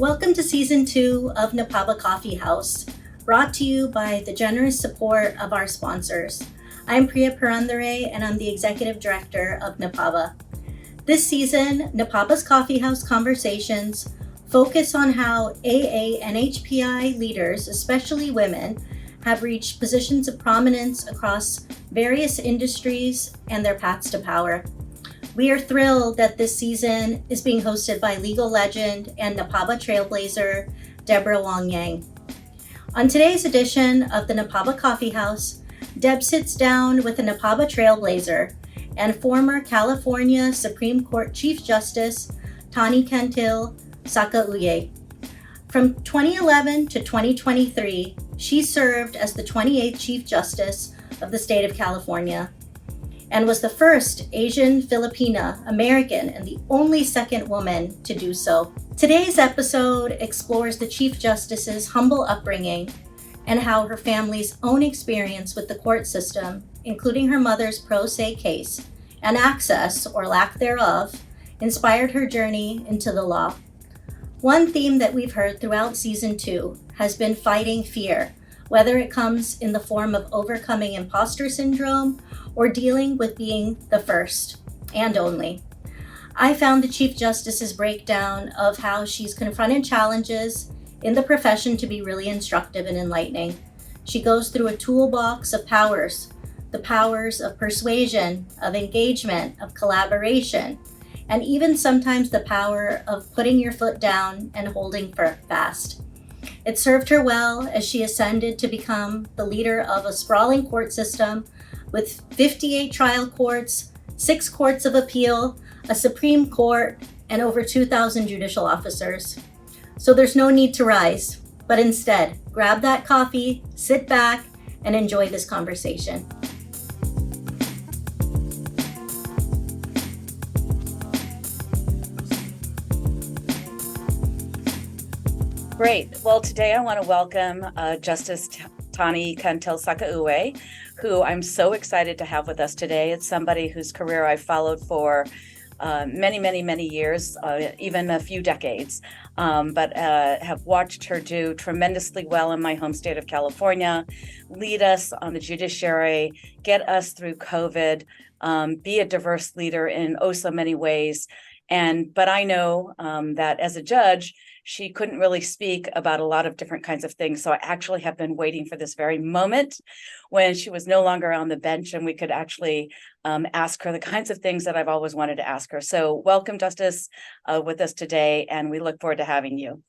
Welcome to Season 2 of NAPABA Coffee House, brought to you by the generous support of our sponsors. I'm Priya Purandare, and I'm the Executive Director of NAPABA. This season, NAPABA's Coffee House Conversations focus on how AA and HPI leaders, especially women, have reached positions of prominence across various industries and their paths to power. We are thrilled that this season is being hosted by legal legend and NAPABA trailblazer, Deborah Wong Yang. On today's edition of the NAPABA Coffee House, Deb sits down with a NAPABA trailblazer and former California Supreme Court Chief Justice, Tani Cantil-Sakauye. From 2011 to 2023, she served as the 28th Chief Justice of the state of California and was the first Asian-Filipina American and the only second woman to do so. Today's episode explores the Chief Justice's humble upbringing and how her family's own experience with the court system, including her mother's pro se case and access, or lack thereof, inspired her journey into the law. One theme that we've heard throughout Season 2 has been fighting fear, whether it comes in the form of overcoming imposter syndrome or dealing with being the first and only. I found the Chief Justice's breakdown of how she's confronted challenges in the profession to be really instructive and enlightening. She goes through a toolbox of powers, the powers of persuasion, of engagement, of collaboration, and even sometimes the power of putting your foot down and holding fast. It served her well as she ascended to become the leader of a sprawling court system with 58 trial courts, 6 courts of appeal, a Supreme Court, and over 2,000 judicial officers. So there's no need to rise, but instead, grab that coffee, sit back, and enjoy this conversation. Great. Well, today I want to welcome Justice Tani Cantil-Sakauye, who I'm so excited to have with us today. It's somebody whose career I've followed for many years, even a few decades, but have watched her do tremendously well in my home state of California, lead us on the judiciary, get us through COVID, be a diverse leader in oh so many ways. But I know that as a judge, she couldn't really speak about a lot of different kinds of things. So I actually have been waiting for this very moment when she was no longer on the bench and we could actually ask her the kinds of things that I've always wanted to ask her. So welcome, Justice, with us today, and we look forward to having you.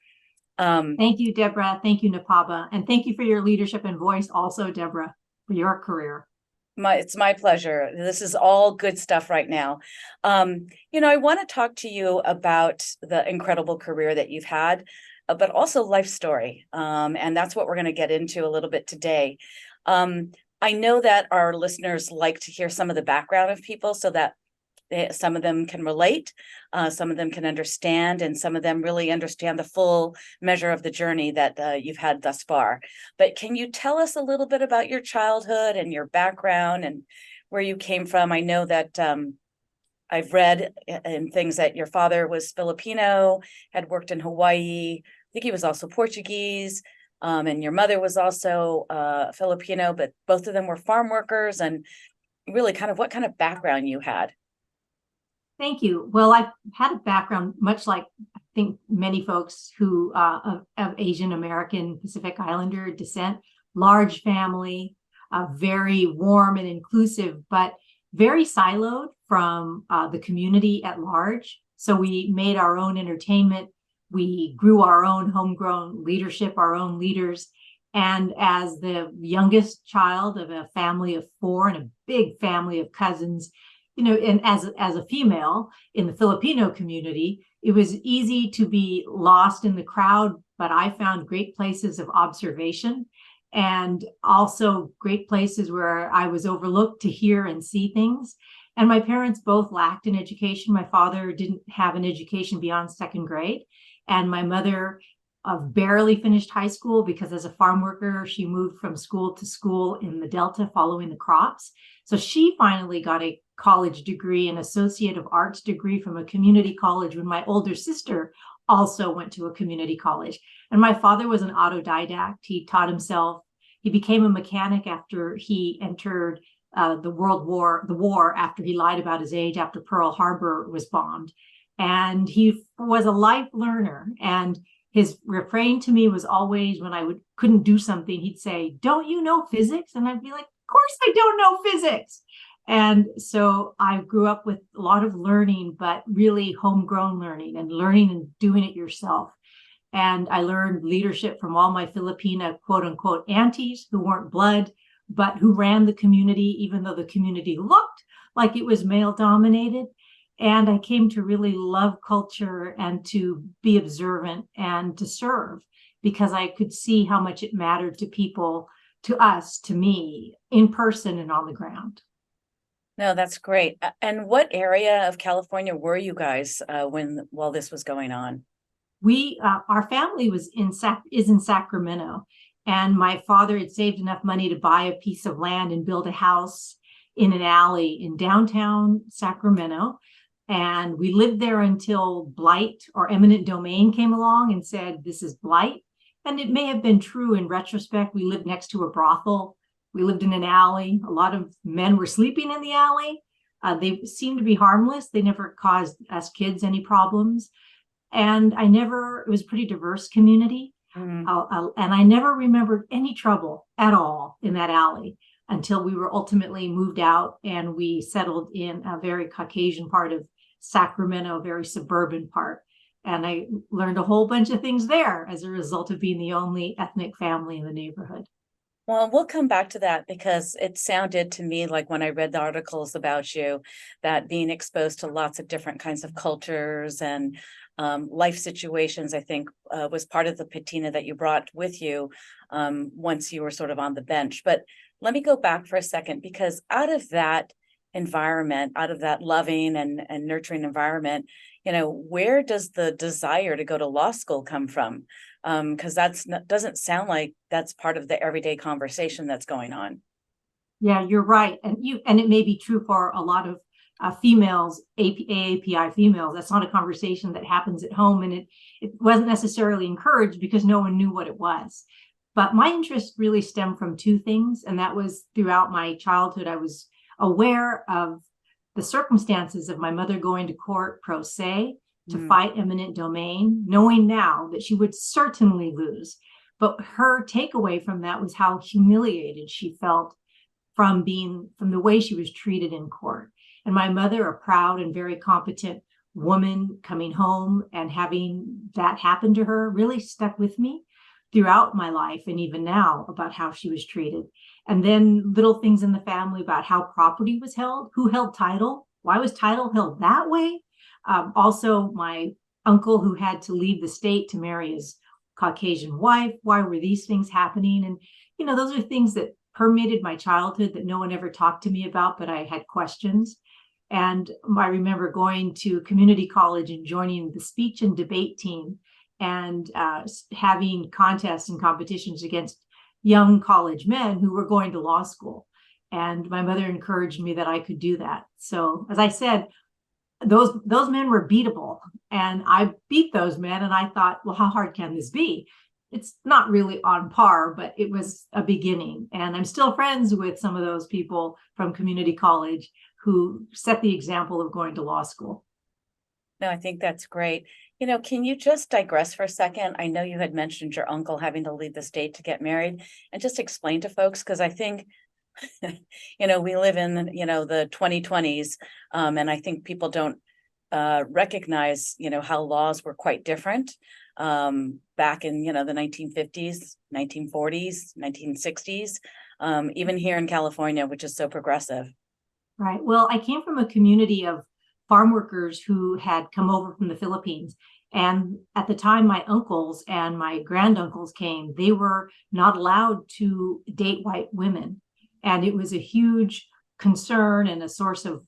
Thank you, Deborah. Thank you, NAPABA. And thank you for your leadership and voice also, Deborah, for your career. It's my pleasure. This is all good stuff right now. I want to talk to you about the incredible career that you've had, but also life story. And that's what we're going to get into a little bit today. I know that our listeners like to hear some of the background of people so that some of them can relate, some of them can understand, and some of them really understand the full measure of the journey that you've had thus far. But can you tell us a little bit about your childhood and your background and where you came from? I know that I've read in things that your father was Filipino, had worked in Hawaii. I think he was also Portuguese, and your mother was also Filipino, but both of them were farm workers, and really kind of what kind of background you had. Thank you. Well, I've had a background much like I think many folks who of Asian American Pacific Islander descent, large family, very warm and inclusive, but very siloed from the community at large. So we made our own entertainment. We grew our own homegrown leadership, our own leaders. And as the youngest child of a family of 4 and a big family of cousins, and as a female in the Filipino community, it was easy to be lost in the crowd, but I found great places of observation and also great places where I was overlooked to hear and see things. And my parents both lacked an education. My father didn't have an education beyond 2nd grade, and my mother barely finished high school because as a farm worker, she moved from school to school in the Delta following the crops. So she finally got a college degree, an Associate of Arts degree from a community college when my older sister also went to a community college. And my father was an autodidact. He taught himself. He became a mechanic after he entered the war after he lied about his age after Pearl Harbor was bombed. And he was a life learner. And his refrain to me was always, when I couldn't do something, he'd say, "Don't you know physics?" And I'd be like, "Of course I don't know physics." And so I grew up with a lot of learning, but really homegrown learning and learning and doing it yourself. And I learned leadership from all my Filipina quote unquote aunties who weren't blood, but who ran the community, even though the community looked like it was male dominated. And I came to really love culture and to be observant and to serve, because I could see how much it mattered to people, to us, to me, in person and on the ground. No, that's great. And what area of California were you guys while this was going on? Our family is in Sacramento, and my father had saved enough money to buy a piece of land and build a house in an alley in downtown Sacramento. And we lived there until blight or eminent domain came along and said, "This is blight." And it may have been true in retrospect. We lived next to a brothel. We lived in an alley. A lot of men were sleeping in the alley. They seemed to be harmless. They never caused us kids any problems. And it was a pretty diverse community. And I never remembered any trouble at all in that alley until we were ultimately moved out and we settled in a very Caucasian part of Sacramento, a very suburban part. And I learned a whole bunch of things there as a result of being the only ethnic family in the neighborhood. Well, we'll come back to that, because it sounded to me like, when I read the articles about you, that being exposed to lots of different kinds of cultures and life situations, I think, was part of the patina that you brought with you once you were sort of on the bench. But let me go back for a second, because out of that environment, out of that loving and nurturing environment, where does the desire to go to law school come from? Because doesn't sound like that's part of the everyday conversation that's going on. Yeah, you're right. And it may be true for a lot of females, AAPI females. That's not a conversation that happens at home, and it wasn't necessarily encouraged because no one knew what it was. But my interest really stemmed from two things, and that was throughout my childhood. I was aware of the circumstances of my mother going to court pro se to fight eminent domain, knowing now that she would certainly lose. But her takeaway from that was how humiliated she felt from the way she was treated in court. And my mother, a proud and very competent woman, coming home and having that happen to her, really stuck with me throughout my life, and even now, about how she was treated. And then little things in the family about how property was held, who held title, why was title held that way? Also, my uncle who had to leave the state to marry his Caucasian wife, why were these things happening? And, those are things that permeated my childhood that no one ever talked to me about, but I had questions. And I remember going to community college and joining the speech and debate team and having contests and competitions against young college men who were going to law school. And my mother encouraged me that I could do that. So, as I said, those men were beatable, and I beat those men. And I thought, well, how hard can this be? It's not really on par, but it was a beginning. And I'm still friends with some of those people from community college who set the example of going to law school. No, I think that's great. Can you just digress for a second? I know you had mentioned your uncle having to leave the state to get married, and just explain to folks, because I think, we live in, the 2020s, and I think people don't recognize, how laws were quite different back in, the 1950s, 1940s, 1960s, even here in California, which is so progressive. Right. Well, I came from a community of farm workers who had come over from the Philippines. And at the time my uncles and my granduncles came, they were not allowed to date white women. And it was a huge concern and a source of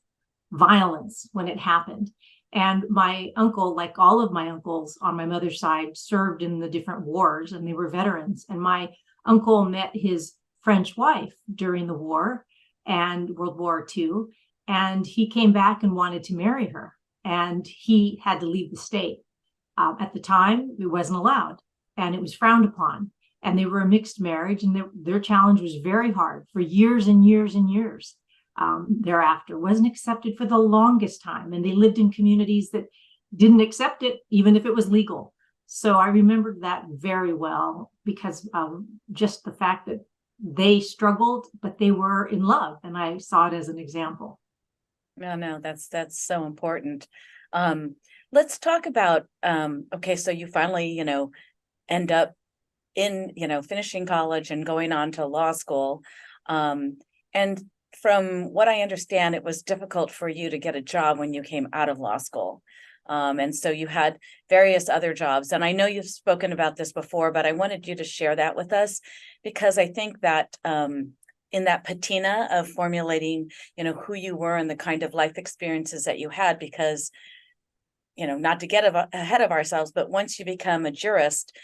violence when it happened. And my uncle, like all of my uncles on my mother's side, served in the different wars, and they were veterans. And my uncle met his French wife during the war and World War II. And he came back and wanted to marry her. And he had to leave the state. At the time, it wasn't allowed, and it was frowned upon. And they were a mixed marriage, and their challenge was very hard for years and years and years. Thereafter, wasn't accepted for the longest time, and they lived in communities that didn't accept it, even if it was legal. So I remembered that very well, because just the fact that they struggled, but they were in love, and I saw it as an example. No, that's so important. Let's talk about, okay, so you finally, end up in, finishing college and going on to law school. And from what I understand, it was difficult for you to get a job when you came out of law school. And so you had various other jobs. And I know you've spoken about this before, but I wanted you to share that with us, because I think that in that patina of formulating, who you were and the kind of life experiences that you had, because, not to get ahead of ourselves, but once you become a jurist,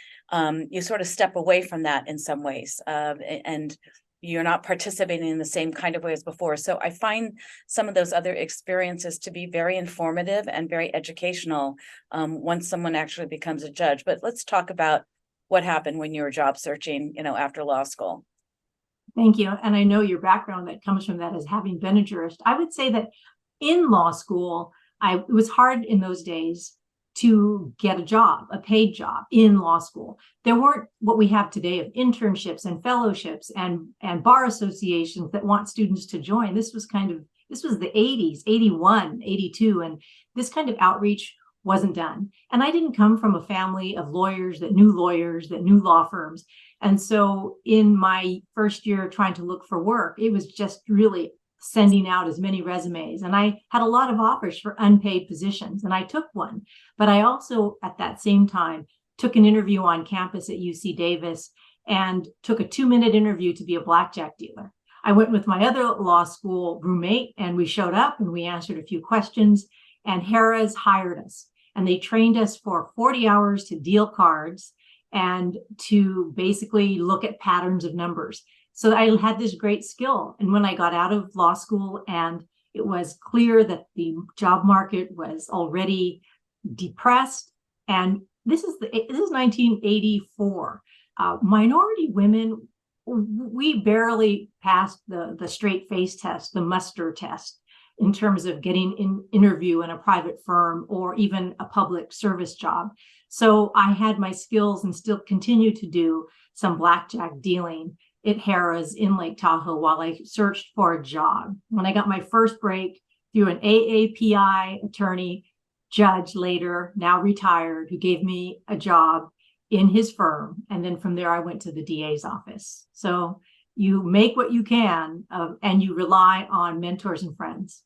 you sort of step away from that in some ways, and you're not participating in the same kind of way as before. So I find some of those other experiences to be very informative and very educational once someone actually becomes a judge. But let's talk about what happened when you were job searching, after law school. Thank you. And I know your background that comes from that as having been a jurist. I would say that in law school, it was hard in those days to get a job, a paid job in law school. There weren't what we have today of internships and fellowships and bar associations that want students to join. This was the 80s, 81, 82, and this kind of outreach wasn't done. And I didn't come from a family of lawyers that knew law firms. And so in my first year trying to look for work, it was just really sending out as many resumes. And I had a lot of offers for unpaid positions, and I took one. But I also, at that same time, took an interview on campus at UC Davis and took a 2-minute interview to be a blackjack dealer. I went with my other law school roommate, and we showed up and we answered a few questions, and Harrah's hired us. And they trained us for 40 hours to deal cards and to basically look at patterns of numbers. So I had this great skill. And when I got out of law school and it was clear that the job market was already depressed, and this is 1984. Minority women, we barely passed the straight face test, the muster test, in terms of getting an interview in a private firm or even a public service job. So I had my skills and still continue to do some blackjack dealing at Harrah's in Lake Tahoe while I searched for a job. When I got my first break through an AAPI attorney, judge later, now retired, who gave me a job in his firm. And then from there, I went to the DA's office. So you make what you can, and you rely on mentors and friends.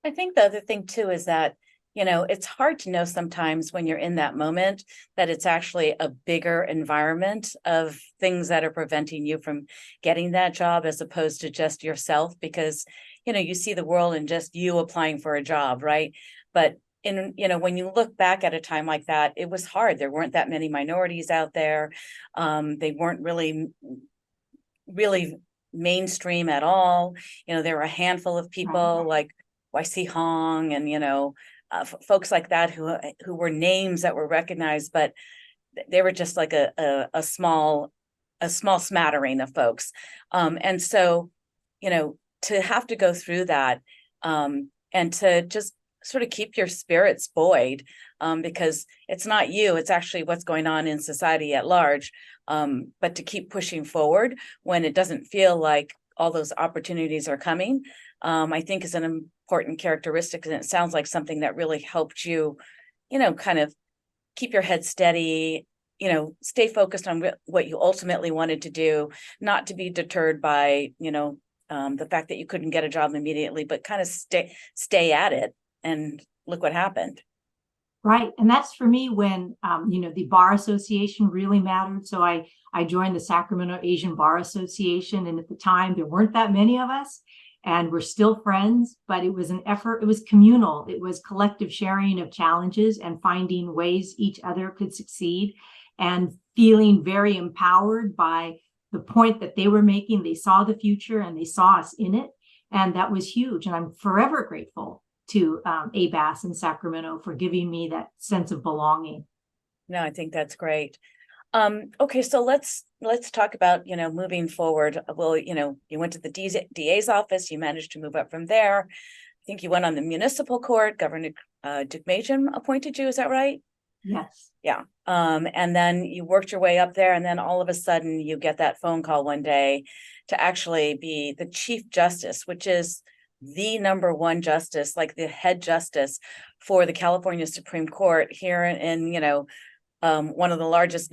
I think the other thing too is that, it's hard to know sometimes when you're in that moment that it's actually a bigger environment of things that are preventing you from getting that job, as opposed to just yourself, because, you see the world and just you applying for a job, right? But when you look back at a time like that, it was hard. There weren't that many minorities out there. They weren't really mainstream at all. There were a handful of people like YC Hong and, folks like that who were names that were recognized, but they were just like a small smattering of folks. And so, to have to go through that and to just sort of keep your spirits buoyed, because it's not you, it's actually what's going on in society at large. But to keep pushing forward when it doesn't feel like all those opportunities are coming, I think is an important characteristic. And it sounds like something that really helped you, kind of keep your head steady, stay focused on what you ultimately wanted to do, not to be deterred by, the fact that you couldn't get a job immediately, but kind of stay at it. And look what happened. Right. And that's for me when, the Bar Association really mattered. So I joined the Sacramento Asian Bar Association. And at the time, there weren't that many of us, and we're still friends, but it was an effort. It was communal. It was collective sharing of challenges and finding ways each other could succeed, and feeling very empowered by the point that they were making. They saw the future and they saw us in it. And that was huge. And I'm forever grateful to ABAS in Sacramento for giving me that sense of belonging. No, I think that's great. Okay, so let's talk about, moving forward. Well, you went to the DA's office, you managed to move up from there. I think you went on the municipal court. Governor Dugmajian appointed you, is that right? Yes. Yeah. And then you worked your way up there, and then all of a sudden you get that phone call one day to actually be the Chief Justice, which is the number one justice, like the head justice for the California Supreme Court here in one of the largest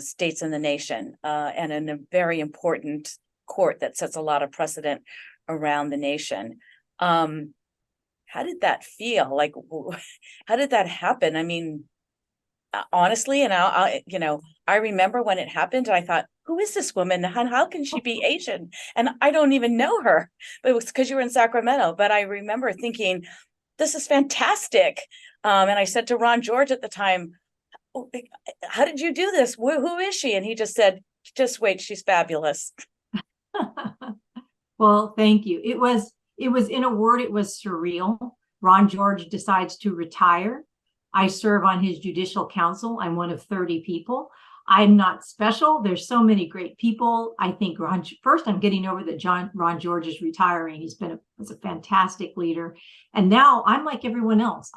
states in the nation, and in a very important court that sets a lot of precedent around the nation. How did that feel? Like, how did that happen? I mean, honestly, and I remember when it happened, and I thought, who is this woman? How can she be Asian? And I don't even know her, but it was because you were in Sacramento. But I remember thinking, this is fantastic. And I said to Ron George at the time, how did you do this? Who is she? And he just said, just wait, she's fabulous. Well, thank you. It was, in a word, it was surreal. Ron George decides to retire. I serve on his judicial council. I'm one of 30 people. I'm not special. There's so many great people. I think first I'm getting over that Ron George is retiring. He's been a fantastic leader. And now I'm like everyone else.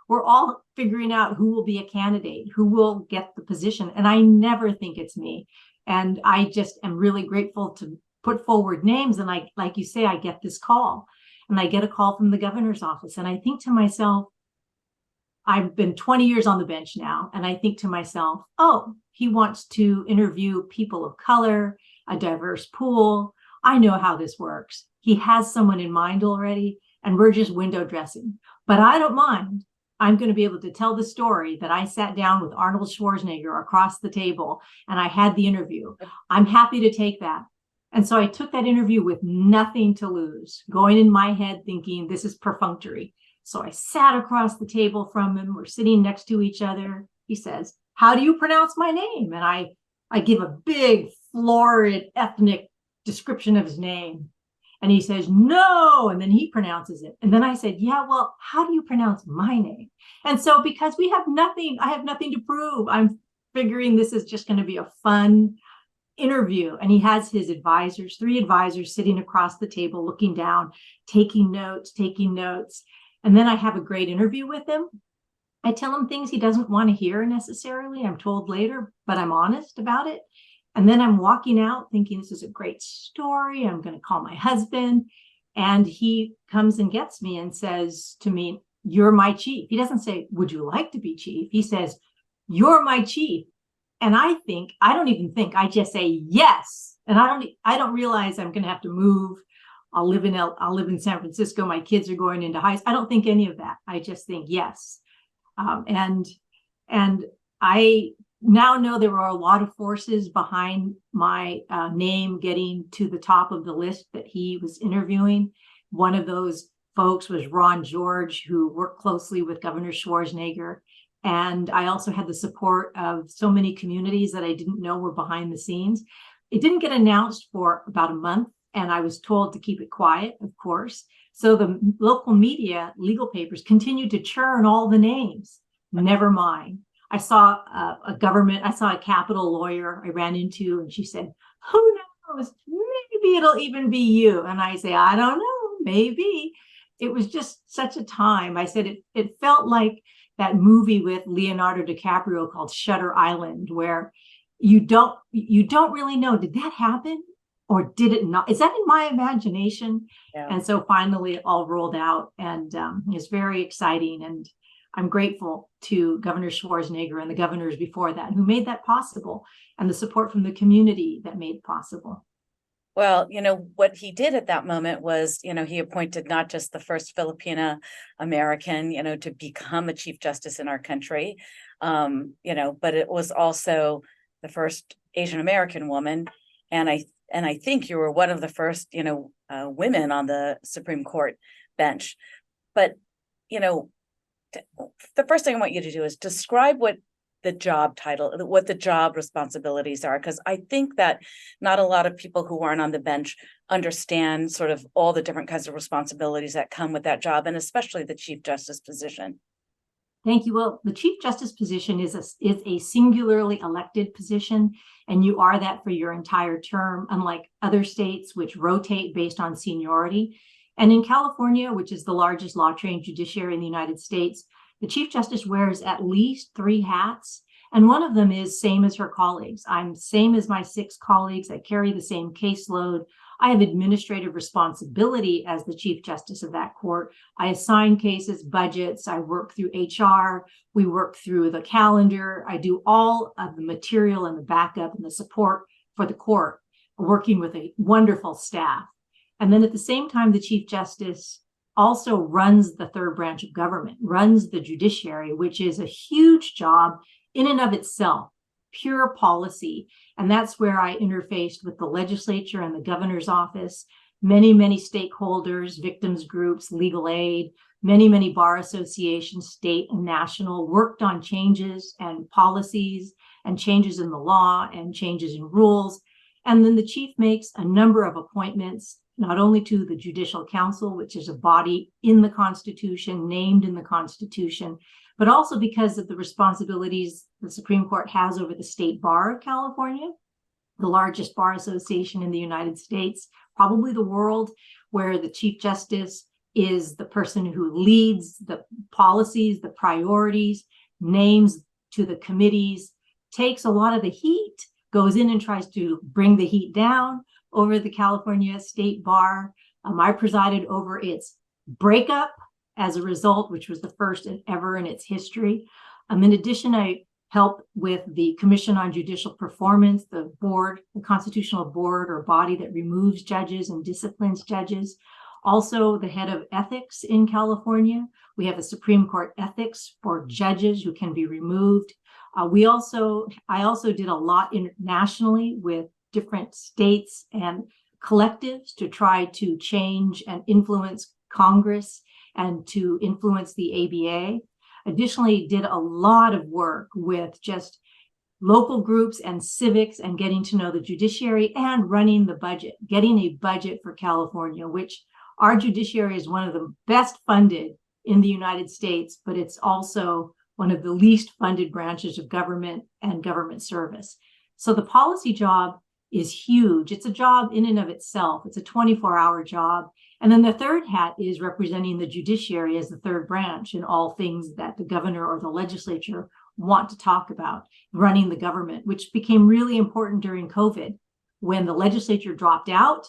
We're all figuring out who will be a candidate, who will get the position. And I never think it's me. And I just am really grateful to put forward names. And like you say, I get this call, and I get a call from the governor's office. And I think to myself, I've been 20 years on the bench now, and I think to myself, oh, he wants to interview people of color, a diverse pool. I know how this works. He has someone in mind already, and we're just window dressing. But I don't mind. I'm going to be able to tell the story that I sat down with Arnold Schwarzenegger across the table, and I had the interview. I'm happy to take that. And so I took that interview with nothing to lose, going in my head thinking this is perfunctory. So I sat across the table from him. We're sitting next to each other. He says, how do you pronounce my name? And I give a big, florid, ethnic description of his name. And he says, no. And then he pronounces it. And then I said, yeah, well, how do you pronounce my name? And so because I have nothing to prove. I'm figuring this is just going to be a fun interview. And he has his advisors, 3 advisors sitting across the table, looking down, taking notes. And then I have a great interview with him. I tell him things he doesn't want to hear necessarily. I'm told later, but I'm honest about it. And then I'm walking out thinking this is a great story. I'm going to call my husband. And he comes and gets me and says to me, you're my chief. He doesn't say, would you like to be chief? He says, you're my chief. And I don't even think, I just say yes. And I don't realize I'm going to have to move. I'll live in San Francisco. My kids are going into high school. I don't think any of that. I just think yes. And I now know there were a lot of forces behind my name getting to the top of the list that he was interviewing. One of those folks was Ron George, who worked closely with Governor Schwarzenegger. And I also had the support of so many communities that I didn't know were behind the scenes. It didn't get announced for about a month, and I was told to keep it quiet, of course. So the local media, legal papers, continued to churn all the names. Never mind. I saw a Capitol lawyer I ran into, and she said, who knows? Maybe it'll even be you. And I say, I don't know, maybe. It was just such a time. I said it felt like that movie with Leonardo DiCaprio called Shutter Island, where you don't really know, did that happen or did it not? Is that in my imagination? Yeah. And so finally it all rolled out, and it's very exciting. And I'm grateful to Governor Schwarzenegger and the governors before that who made that possible, and the support from the community that made it possible. Well, what he did at that moment was, he appointed not just the first Filipina American, to become a Chief Justice in our country, but it was also the first Asian American woman. And I think you were one of the first, women on the Supreme Court bench. But, the first thing I want you to do is describe what the job title, what the job responsibilities are, because I think that not a lot of people who aren't on the bench understand sort of all the different kinds of responsibilities that come with that job, and especially the Chief Justice position. Thank you. Well, the Chief Justice position is a singularly elected position, and you are that for your entire term, unlike other states which rotate based on seniority. And in California, which is the largest law-trained judiciary in the United States, the Chief Justice wears at least 3 hats, and one of them is same as her colleagues. I'm same as my 6 colleagues. I carry the same caseload. I have administrative responsibility as the Chief Justice of that court. I assign cases, budgets, I work through HR, we work through the calendar, I do all of the material and the backup and the support for the court, working with a wonderful staff. And then at the same time, the Chief Justice also runs the third branch of government, runs the judiciary, which is a huge job in and of itself, pure policy. And that's where I interfaced with the legislature and the governor's office, many stakeholders, victims groups, legal aid, many bar associations, state and national, worked on changes and policies and changes in the law and changes in rules. And then the chief makes a number of appointments, not only to the Judicial Council, which is a body in the Constitution, named in the Constitution, but also because of the responsibilities the Supreme Court has over the State Bar of California, the largest bar association in the United States, probably the world, where the Chief Justice is the person who leads the policies, the priorities, names to the committees, takes a lot of the heat, goes in and tries to bring the heat down over the California State Bar. I presided over its breakup as a result, which was the first ever in its history. In addition, I help with the Commission on Judicial Performance, the board, the constitutional board or body that removes judges and disciplines judges. Also, the head of ethics in California. We have a Supreme Court ethics for judges who can be removed. I also did a lot internationally with different states and collectives to try to change and influence Congress and to influence the ABA. Additionally, did a lot of work with just local groups and civics and getting to know the judiciary and running the budget, getting a budget for California, which our judiciary is one of the best funded in the United States, but it's also one of the least funded branches of government and government service. So the policy job is huge. It's a job in and of itself. It's a 24-hour job. And then the third hat is representing the judiciary as the third branch in all things that the governor or the legislature want to talk about, running the government, which became really important during COVID when the legislature dropped out,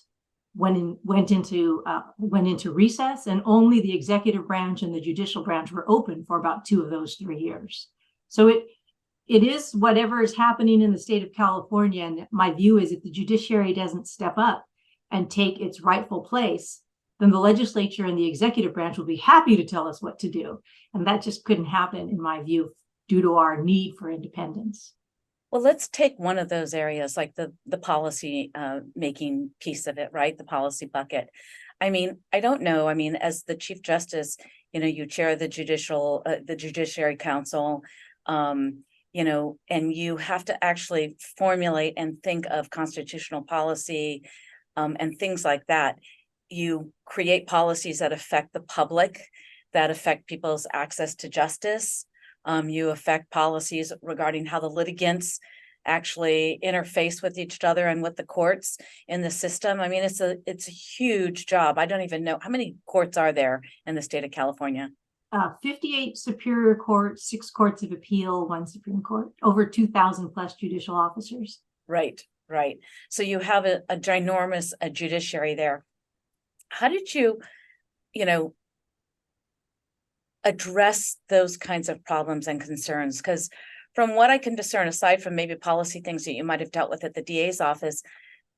went into recess, and only the executive branch and the judicial branch were open for about 2 of those 3 years. So it is whatever is happening in the state of California. And my view is if the judiciary doesn't step up and take its rightful place, then the legislature and the executive branch will be happy to tell us what to do. And that just couldn't happen, in my view, due to our need for independence. Well, let's take one of those areas, like the policy making piece of it, right? The policy bucket. I mean, I don't know. I mean, as the Chief Justice, you chair the Judiciary Council, and you have to actually formulate and think of constitutional policy and things like that. You create policies that affect the public, that affect people's access to justice. You affect policies regarding how the litigants actually interface with each other and with the courts in the system. I mean, it's a huge job. I don't even know how many courts are there in the state of California. 58 superior courts, 6 courts of appeal, 1 Supreme Court, over 2,000 plus judicial officers. Right. So you have a ginormous judiciary there. How did you, address those kinds of problems and concerns? Because from what I can discern, aside from maybe policy things that you might have dealt with at the DA's office,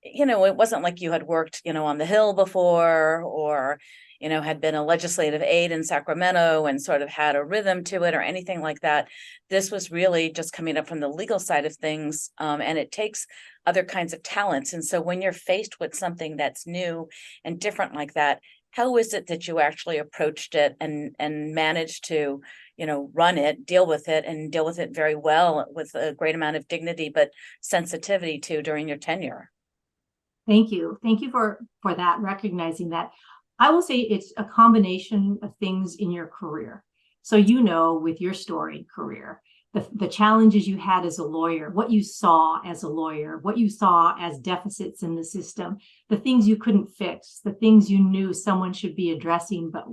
it wasn't like you had worked, on the Hill before, or, had been a legislative aide in Sacramento and sort of had a rhythm to it or anything like that. This was really just coming up from the legal side of things, and it takes other kinds of talents. And so when you're faced with something that's new and different like that, how is it that you actually approached it and managed to, run it, deal with it very well with a great amount of dignity, but sensitivity too during your tenure? Thank you. Thank you for that, recognizing that. I will say it's a combination of things in your career. So, you know, with your storied career, the challenges you had as a lawyer, what you saw as a lawyer, what you saw as deficits in the system, the things you couldn't fix, the things you knew someone should be addressing but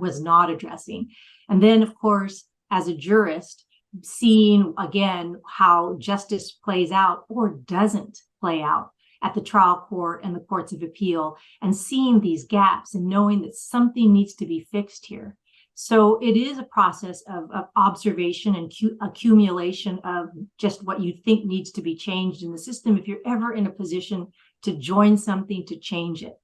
was not addressing. And then, of course, as a jurist, seeing again how justice plays out or doesn't play out at the trial court and the courts of appeal, and seeing these gaps and knowing that something needs to be fixed here. So it is a process of observation and accumulation of just what you think needs to be changed in the system if you're ever in a position to join something to change it.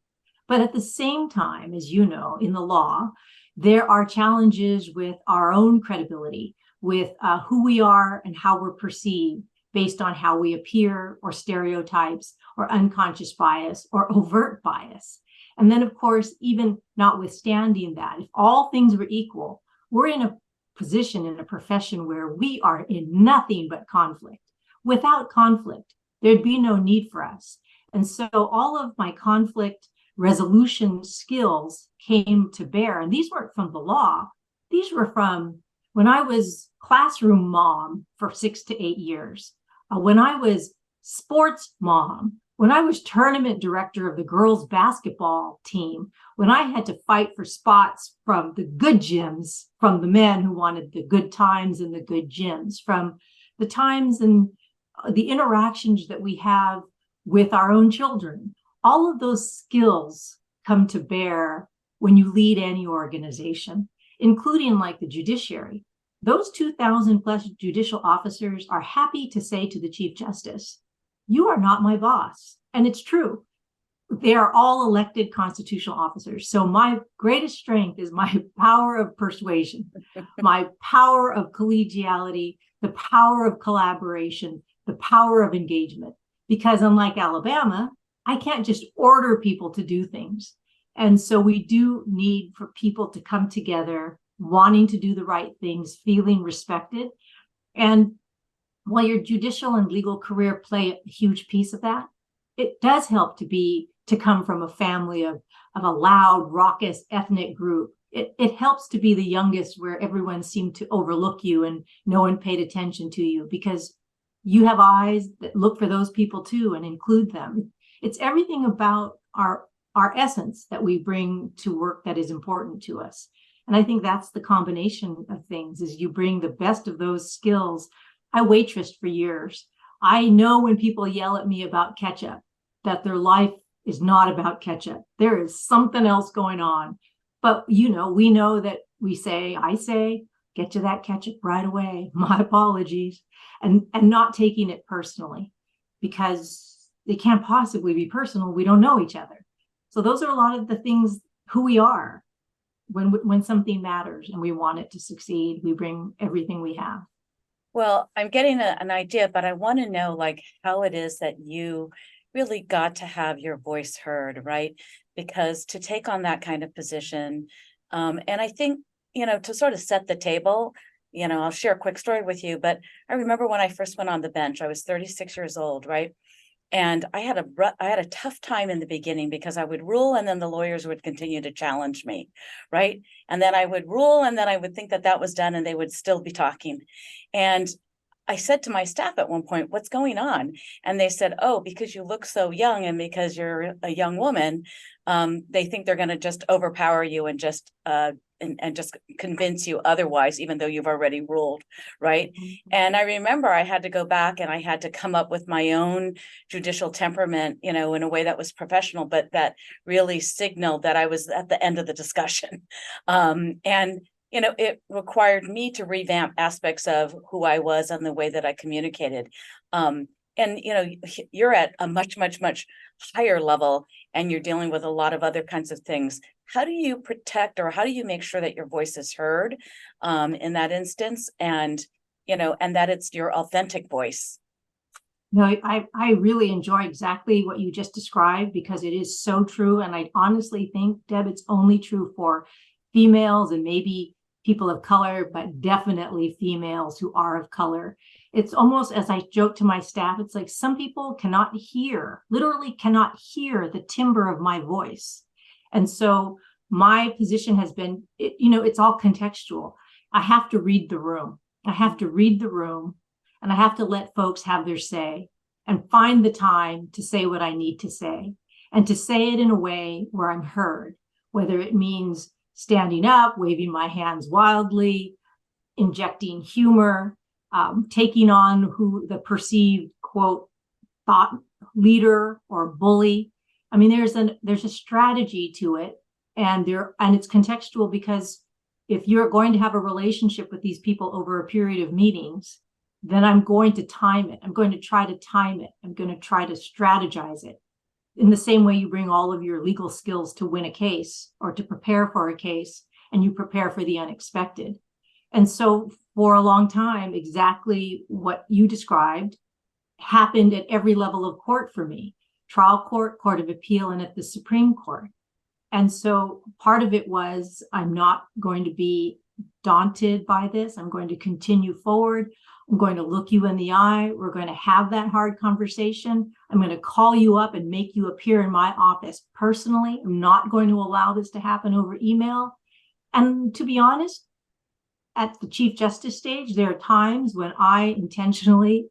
But at the same time, as you know, in the law, there are challenges with our own credibility, with who we are and how we're perceived based on how we appear, or stereotypes, or unconscious bias, or overt bias. And then, of course, even notwithstanding that, if all things were equal, we're in a position, in a profession where we are in nothing but conflict. Without conflict, there'd be no need for us. And so all of my conflict resolution skills came to bear. And these weren't from the law. These were from when I was classroom mom for 6 to 8 years, when I was sports mom, when I was tournament director of the girls basketball team, when I had to fight for spots from the good gyms, from the men who wanted the good times and the good gyms, from the times and the interactions that we have with our own children. All of those skills come to bear when you lead any organization, including like the judiciary. Those 2,000 plus judicial officers are happy to say to the Chief Justice, "You are not my boss." And it's true. They are all elected constitutional officers. So my greatest strength is my power of persuasion, my power of collegiality, the power of collaboration, the power of engagement. Because unlike Alabama, I can't just order people to do things. And so we do need for people to come together, wanting to do the right things, feeling respected. And while your judicial and legal career play a huge piece of that, it does help to come from a family of a loud, raucous ethnic group. It helps to be the youngest, where everyone seemed to overlook you and no one paid attention to you, because you have eyes that look for those people too and include them. It's everything about our essence that we bring to work that is important to us. And I think that's the combination of things, is you bring the best of those skills. I waitressed for years. I know when people yell at me about ketchup, that their life is not about ketchup. There is something else going on. But, you know, we know that I say, "Get you that ketchup right away. My apologies." And not taking it personally, because it can't possibly be personal. We don't know each other. So those are a lot of the things, who we are. When something matters and we want it to succeed, we bring everything we have. Well, I'm getting an idea, but I want to know like how it is that you really got to have your voice heard, right? Because to take on that kind of position, and I think, you know, to sort of set the table, you know, I'll share a quick story with you, but I remember when I first went on the bench, I was 36 years old, right? And I had a tough time in the beginning, because I would rule and then the lawyers would continue to challenge me, right? And then I would rule and then I would think that that was done and they would still be talking. And I said to my staff at one point, "What's going on?" And they said, "Oh, because you look so young and because you're a young woman, they think they're going to just overpower you and just convince you otherwise, even though you've already ruled," right? And I remember I had to go back and I had to come up with my own judicial temperament, you know, in a way that was professional, but that really signaled that I was at the end of the discussion. And you know, it required me to revamp aspects of who I was and the way that I communicated. And, you know, you're at a much, much, much higher level and you're dealing with a lot of other kinds of things. How do you protect, or how do you make sure that your voice is heard in that instance, and, you know, and that it's your authentic voice? No, I really enjoy exactly what you just described, because it is so true. And I honestly think, Deb, it's only true for females and maybe people of color, but definitely females who are of color. It's almost, as I joke to my staff, it's like some people cannot hear, literally cannot hear the timbre of my voice. And so my position has been, you know, it's all contextual. I have to read the room. I have to read the room, and I have to let folks have their say and find the time to say what I need to say, and to say it in a way where I'm heard, whether it means standing up, waving my hands wildly, injecting humor, taking on who the perceived, quote, thought leader or bully. I mean, there's a strategy to it, and it's contextual, because if you're going to have a relationship with these people over a period of meetings, then I'm going to time it. I'm going to try to time it. I'm going to try to strategize it. In the same way you bring all of your legal skills to win a case or to prepare for a case, and you prepare for the unexpected. And so for a long time, exactly what you described happened at every level of court for me: trial court, court of appeal, and at the Supreme Court. And so part of it was, I'm not going to be daunted by this. I'm going to continue forward. I'm going to look you in the eye. We're going to have that hard conversation. I'm going to call you up and make you appear in my office personally. I'm not going to allow this to happen over email. And to be honest, at the Chief Justice stage, there are times when I intentionally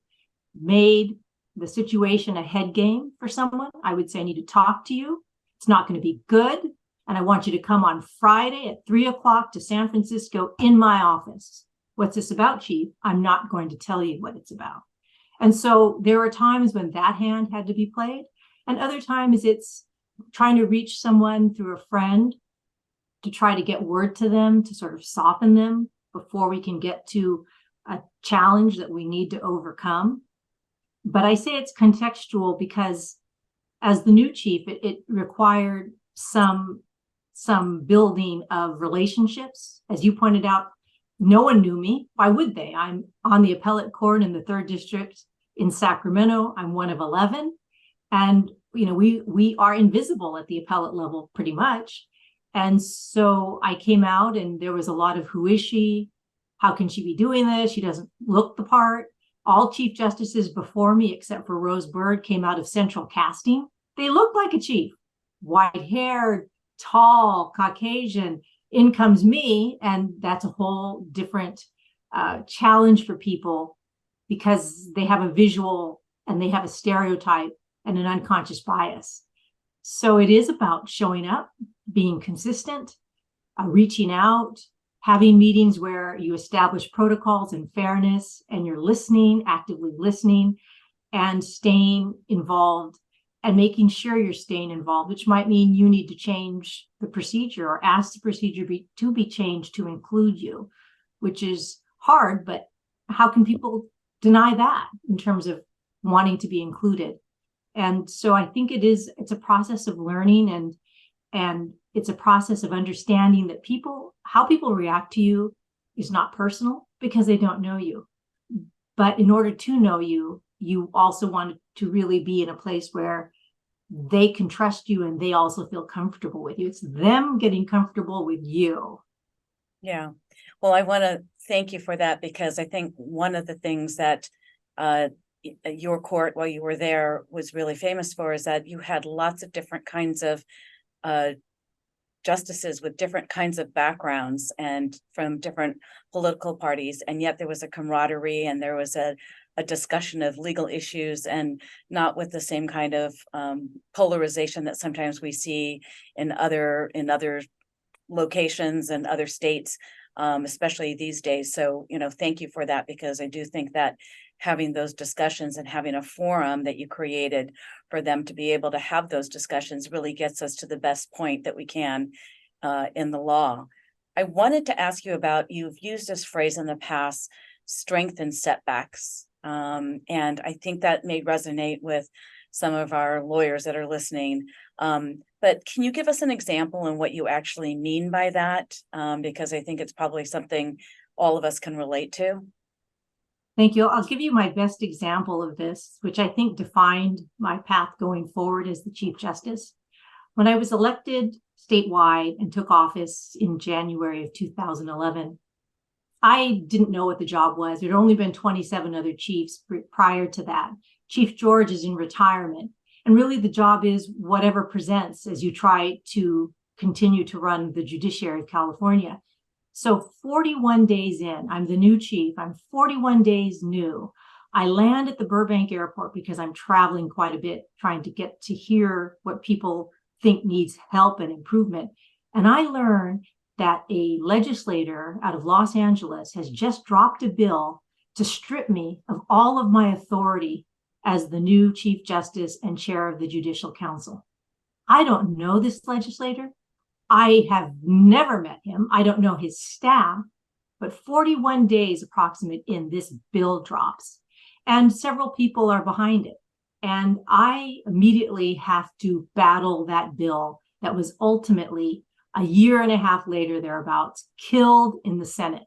made the situation a head game for someone. I would say, I need to talk to you. It's not going to be good. And I want you to come on Friday at 3:00 to San Francisco in my office. What's this about, Chief? I'm not going to tell you what it's about. And so there are times when that hand had to be played. And other times it's trying to reach someone through a friend to try to get word to them, to sort of soften them before we can get to a challenge that we need to overcome. But I say it's contextual because as the new chief, it required some building of relationships. As you pointed out, no one knew me. Why would they? I'm on the appellate court in the 3rd District in Sacramento. I'm one of 11. And, we are invisible at the appellate level pretty much. And so I came out and there was a lot of, who is she? How can she be doing this? She doesn't look the part. All chief justices before me, except for Rose Bird, came out of central casting. They looked like a chief, white-haired, tall, Caucasian. In comes me, and that's a whole different challenge for people, because they have a visual and they have a stereotype and an unconscious bias. So it is about showing up, being consistent, reaching out, having meetings where you establish protocols and fairness, and you're listening, actively listening, and staying involved, and making sure you're staying involved, which might mean you need to change the procedure or ask the procedure to be changed to include you, which is hard, but how can people deny that in terms of wanting to be included? And so I think it's a process of learning, and it's a process of understanding that how people react to you is not personal, because they don't know you. But in order to know you, you also want to really be in a place where they can trust you and they also feel comfortable with you. It's them getting comfortable with you. Yeah. Well, I want to thank you for that, because I think one of the things that your court, while you were there, was really famous for is that you had lots of different kinds of justices with different kinds of backgrounds and from different political parties. And yet there was a camaraderie, and there was a discussion of legal issues, and not with the same kind of polarization that sometimes we see in other locations and other states, especially these days. So, thank you for that, because I do think that having those discussions and having a forum that you created for them to be able to have those discussions really gets us to the best point that we can in the law. I wanted to ask you about, you've used this phrase in the past, strength and setbacks. And I think that may resonate with some of our lawyers that are listening. But can you give us an example on what you actually mean by that? Because I think it's probably something all of us can relate to. Thank you. I'll give you my best example of this, which I think defined my path going forward as the Chief Justice. When I was elected statewide and took office in January of 2011, I didn't know what the job was. There had only been 27 other chiefs prior to that. Chief George is in retirement. And really the job is whatever presents as you try to continue to run the judiciary of California. So 41 days in, I'm the new chief. I'm 41 days new. I land at the Burbank airport because I'm traveling quite a bit, trying to get to hear what people think needs help and improvement. And I learn that a legislator out of Los Angeles has just dropped a bill to strip me of all of my authority as the new Chief Justice and chair of the Judicial Council. I don't know this legislator. I have never met him. I don't know his staff, but 41 days approximate in, this bill drops, and several people are behind it. And I immediately have to battle that bill that was ultimately a year and a half later, thereabouts, killed in the Senate.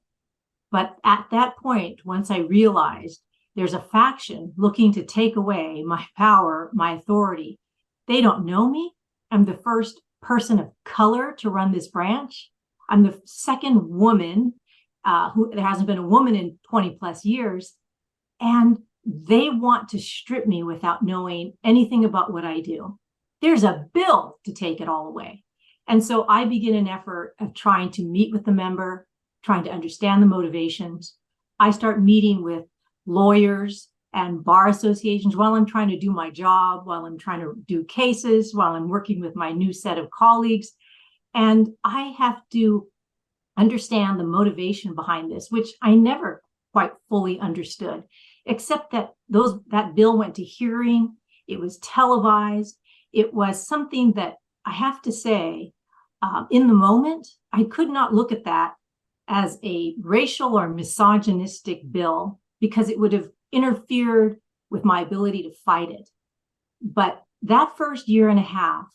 But at that point, once I realized there's a faction looking to take away my power, my authority, they don't know me. I'm the first person of color to run this branch. I'm the second woman there hasn't been a woman in 20 plus years. And they want to strip me without knowing anything about what I do. There's a bill to take it all away. And so I begin an effort of trying to meet with the member, trying to understand the motivations. I start meeting with lawyers and bar associations while I'm trying to do my job, while I'm trying to do cases, while I'm working with my new set of colleagues. And I have to understand the motivation behind this, which I never quite fully understood, except that that bill went to hearing. It was televised. It was something that I have to say, in the moment, I could not look at that as a racial or misogynistic bill because it would have interfered with my ability to fight it. But that first year and a half,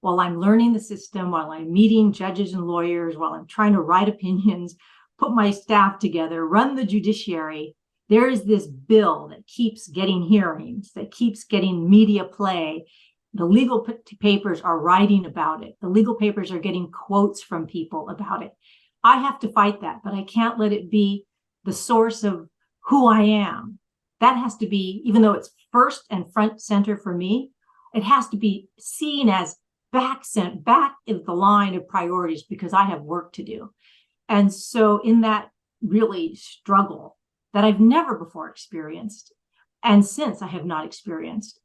while I'm learning the system, while I'm meeting judges and lawyers, while I'm trying to write opinions, put my staff together, run the judiciary, there is this bill that keeps getting hearings, that keeps getting media play. The legal papers are writing about it. The legal papers are getting quotes from people about it. I have to fight that, but I can't let it be the source of who I am. That has to be, even though it's first and front center for me, it has to be seen as back in the line of priorities because I have work to do. And so in that really struggle that I've never before experienced, and since I have not experienced,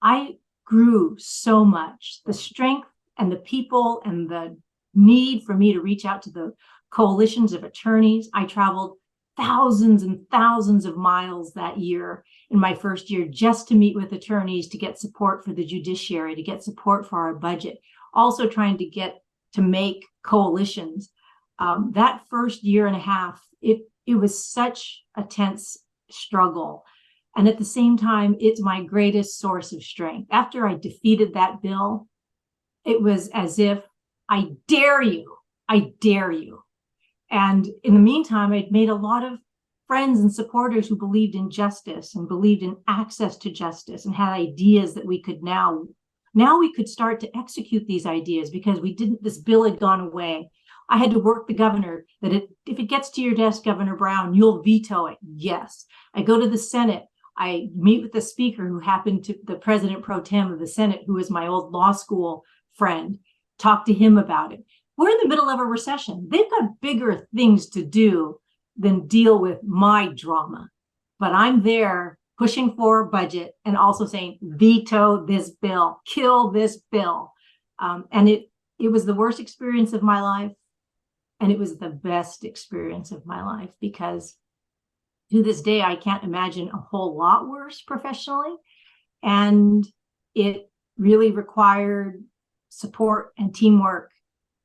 I grew so much. The strength and the people and the need for me to reach out to the coalitions of attorneys. I traveled thousands and thousands of miles that year in my first year just to meet with attorneys, to get support for the judiciary, to get support for our budget, also trying to make coalitions. That first year and a half, it was such a tense struggle. And at the same time, it's my greatest source of strength. After I defeated that bill, it was as if, I dare you, I dare you. And in the meantime, I'd made a lot of friends and supporters who believed in justice and believed in access to justice and had ideas that we could now we could start to execute these ideas because this bill had gone away. I had to work the governor that if it gets to your desk, Governor Brown, you'll veto it. Yes. I go to the Senate. I meet with the speaker who happened to the president pro tem of the Senate, who is my old law school friend, talk to him about it. We're in the middle of a recession. They've got bigger things to do than deal with my drama. But I'm there pushing for a budget and also saying, veto this bill, kill this bill. And it was the worst experience of my life. And it was the best experience of my life because to this day, I can't imagine a whole lot worse professionally. And it really required support and teamwork.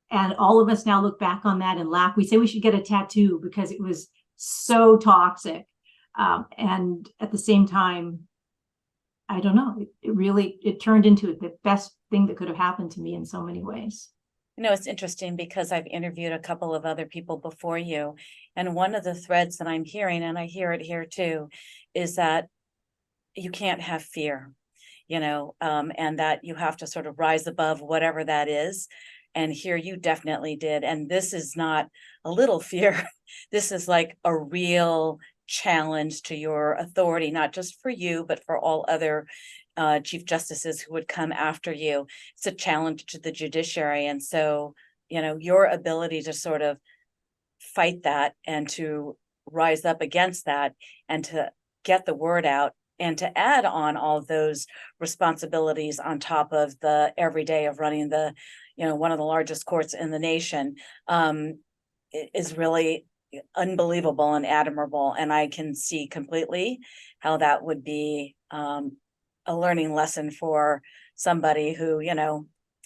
And all of us now look back on that and laugh. We say we should get a tattoo because it was so toxic. And at the same time, I don't know, it turned into the best thing that could have happened to me in so many ways. You know, it's interesting because I've interviewed a couple of other people before you. And one of the threads that I'm hearing, and I hear it here too, is that you can't have fear, and that you have to sort of rise above whatever that is. And here you definitely did. And this is not a little fear. This is like a real challenge to your authority, not just for you, but for all other chief justices who would come after you. It's a challenge to the judiciary. And so, your ability to sort of fight that and to rise up against that and to get the word out and to add on all those responsibilities on top of the everyday of running the, one of the largest courts in the nation, is really unbelievable and admirable. And I can see completely how that would be a learning lesson for somebody who,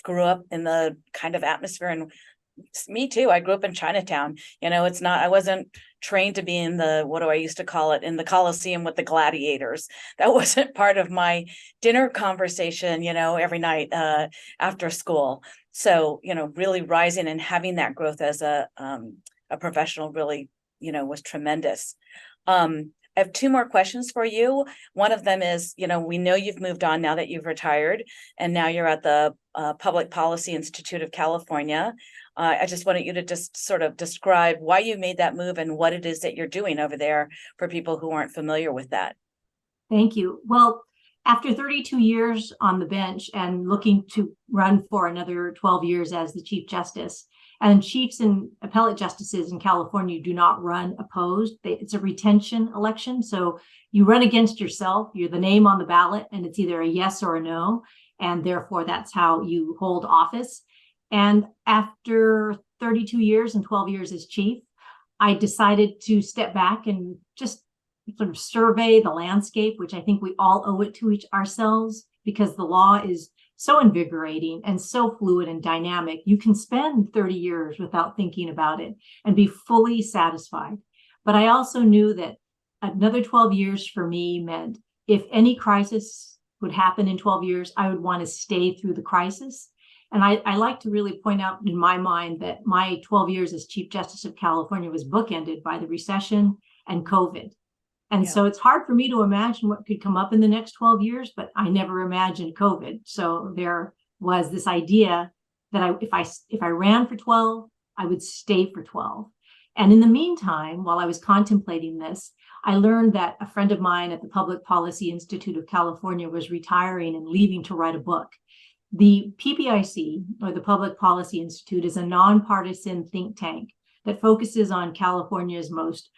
grew up in the kind of atmosphere. And me too, I grew up in Chinatown. I wasn't trained to be in the, what do I used to call it, in the Coliseum with the gladiators. That wasn't part of my dinner conversation, every night after school. So, really rising and having that growth as a professional really, was tremendous. I have two more questions for you. One of them is, we know you've moved on now that you've retired, and now you're at the Public Policy Institute of California. I just wanted you to just sort of describe why you made that move and what it is that you're doing over there for people who aren't familiar with that. Thank you. Well, after 32 years on the bench and looking to run for another 12 years as the Chief Justice, and chiefs and appellate justices in California do not run opposed. It's a retention election. So you run against yourself. You're the name on the ballot, and it's either a yes or a no. And therefore, that's how you hold office. And after 32 years and 12 years as chief, I decided to step back and just sort of survey the landscape, which I think we all owe it to ourselves, because the law is so invigorating and so fluid and dynamic. You can spend 30 years without thinking about it and be fully satisfied. But I also knew that another 12 years for me meant if any crisis would happen in 12 years, I would want to stay through the crisis. And I like to really point out in my mind that my 12 years as Chief Justice of California was bookended by the recession and COVID. And so it's hard for me to imagine what could come up in the next 12 years, but I never imagined COVID. So there was this idea that if I ran for 12, I would stay for 12. And in the meantime, while I was contemplating this, I learned that a friend of mine at the Public Policy Institute of California was retiring and leaving to write a book. The PPIC, or the Public Policy Institute, is a nonpartisan think tank that focuses on California's most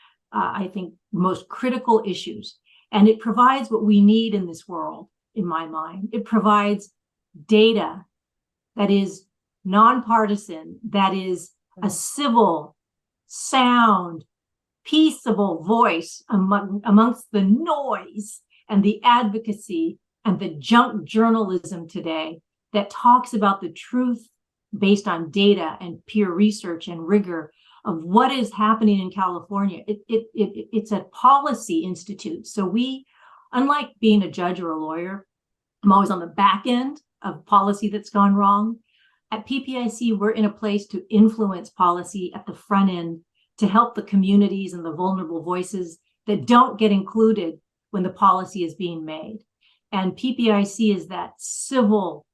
critical issues. And it provides what we need in this world, in my mind. It provides data that is nonpartisan, that is a civil, sound, peaceable voice amongst the noise and the advocacy and the junk journalism today that talks about the truth based on data and peer research and rigor of what is happening in California. It's a policy institute. So we, unlike being a judge or a lawyer, I'm always on the back end of policy that's gone wrong. At PPIC, we're in a place to influence policy at the front end to help the communities and the vulnerable voices that don't get included when the policy is being made. And PPIC is that civil,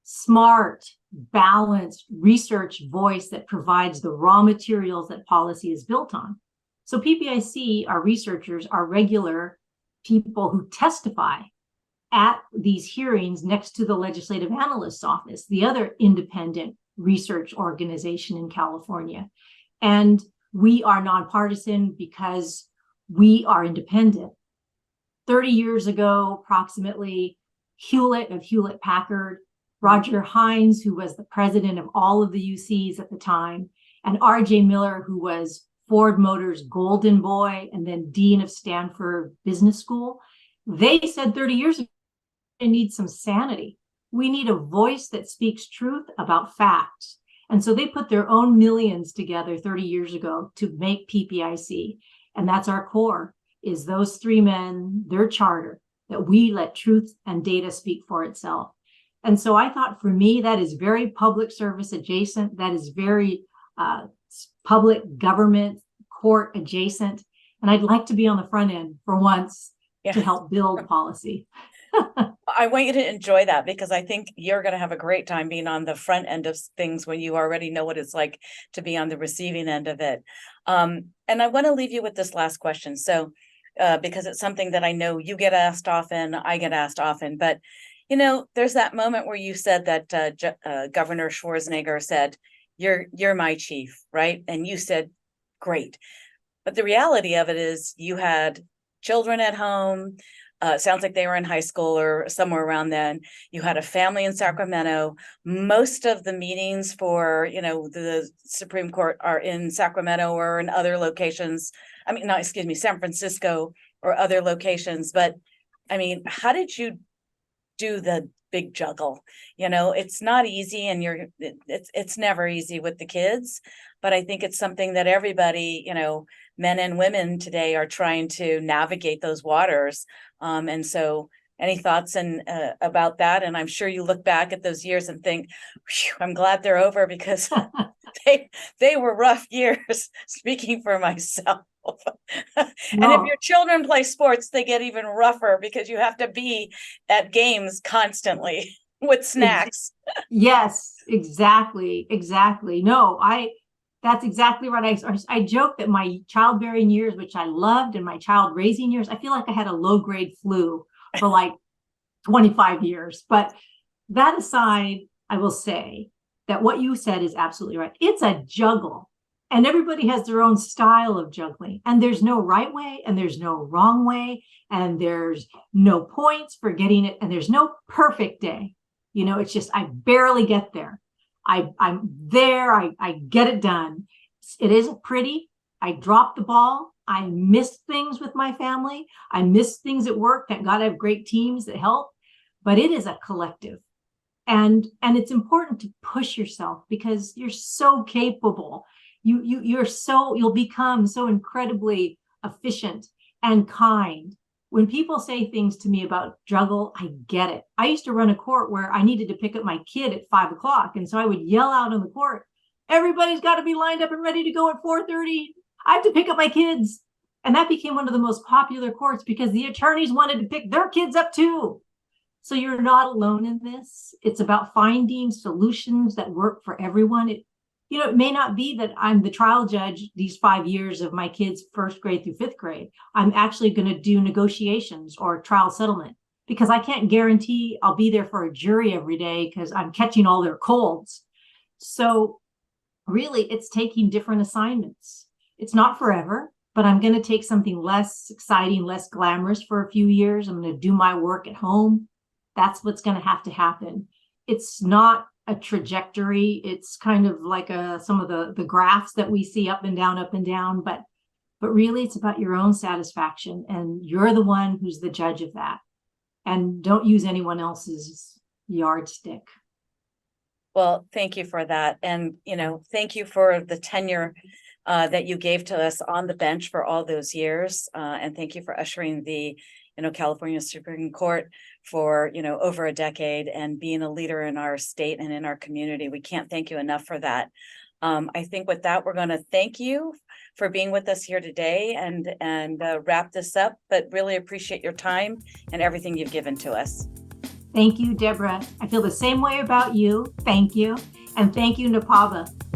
smart, balanced research voice that provides the raw materials that policy is built on. So PPIC, our researchers, are regular people who testify at these hearings next to the Legislative Analyst's Office, the other independent research organization in California. And we are nonpartisan because we are independent. 30 years ago, approximately, Hewlett of Hewlett-Packard, Roger Hines, who was the president of all of the UCs at the time, and R.J. Miller, who was Ford Motors' golden boy and then dean of Stanford Business School, they said 30 years ago, we need some sanity. We need a voice that speaks truth about facts. And so they put their own millions together 30 years ago to make PPIC. And that's our core, is those three men, their charter, that we let truth and data speak for itself. And so I thought, for me, that is very public service adjacent. That is very public government court adjacent. And I'd like to be on the front end for once to help build policy. I want you to enjoy that, because I think you're going to have a great time being on the front end of things when you already know what it's like to be on the receiving end of it. And I want to leave you with this last question. So, because it's something that I know you get asked often, I get asked often, but there's that moment where you said that Governor Schwarzenegger said, you're my chief, right? And you said, great. But the reality of it is you had children at home. It sounds like they were in high school or somewhere around then. You had a family in Sacramento. Most of the meetings for, the Supreme Court are in Sacramento or in other locations. San Francisco or other locations. But I mean, how did you do the big juggle? It's not easy, and it's never easy with the kids, but I think it's something that everybody, men and women today are trying to navigate those waters. And so any thoughts about that? And I'm sure you look back at those years and think, I'm glad they're over, because they were rough years, speaking for myself. And if your children play sports, they get even rougher, because you have to be at games constantly with snacks. Yes, exactly. No, that's exactly right. I joke that my childbearing years, which I loved, and my child raising years, I feel like I had a low grade flu for like 25 years. But that aside, I will say that what you said is absolutely right. It's a juggle, and everybody has their own style of juggling, and there's no right way and there's no wrong way, and there's no points for getting it, and there's no perfect day. It's just, I barely get there. I'm there. I get it done. It isn't pretty. I drop the ball. I miss things with my family. I miss things at work. Thank God I have great teams that help, but it is a collective. And it's important to push yourself, because you're so capable. You'll become so incredibly efficient and kind. When people say things to me about juggle, I get it. I used to run a court where I needed to pick up my kid at 5:00. And so I would yell out on the court, everybody's got to be lined up and ready to go at 4:30. I have to pick up my kids. And that became one of the most popular courts, because the attorneys wanted to pick their kids up too. So you're not alone in this. It's about finding solutions that work for everyone. It may not be that I'm the trial judge these 5 years of my kids' 1st grade through 5th grade. I'm actually going to do negotiations or trial settlement, because I can't guarantee I'll be there for a jury every day, because I'm catching all their colds. So really, it's taking different assignments. It's not forever, but I'm going to take something less exciting, less glamorous for a few years. I'm going to do my work at home. That's what's going to happen. It's not a trajectory. It's kind of like some of the graphs that we see up and down, but really it's about your own satisfaction, and you're the one who's the judge of that. And don't use anyone else's yardstick. Well, thank you for that. And, thank you for the tenure that you gave to us on the bench for all those years. And thank you for ushering the California Supreme Court for, over a decade, and being a leader in our state and in our community. We can't thank you enough for that. I think with that, we're going to thank you for being with us here today and wrap this up, but really appreciate your time and everything you've given to us. Thank you, Deborah. I feel the same way about you. Thank you. And thank you, NAPABA.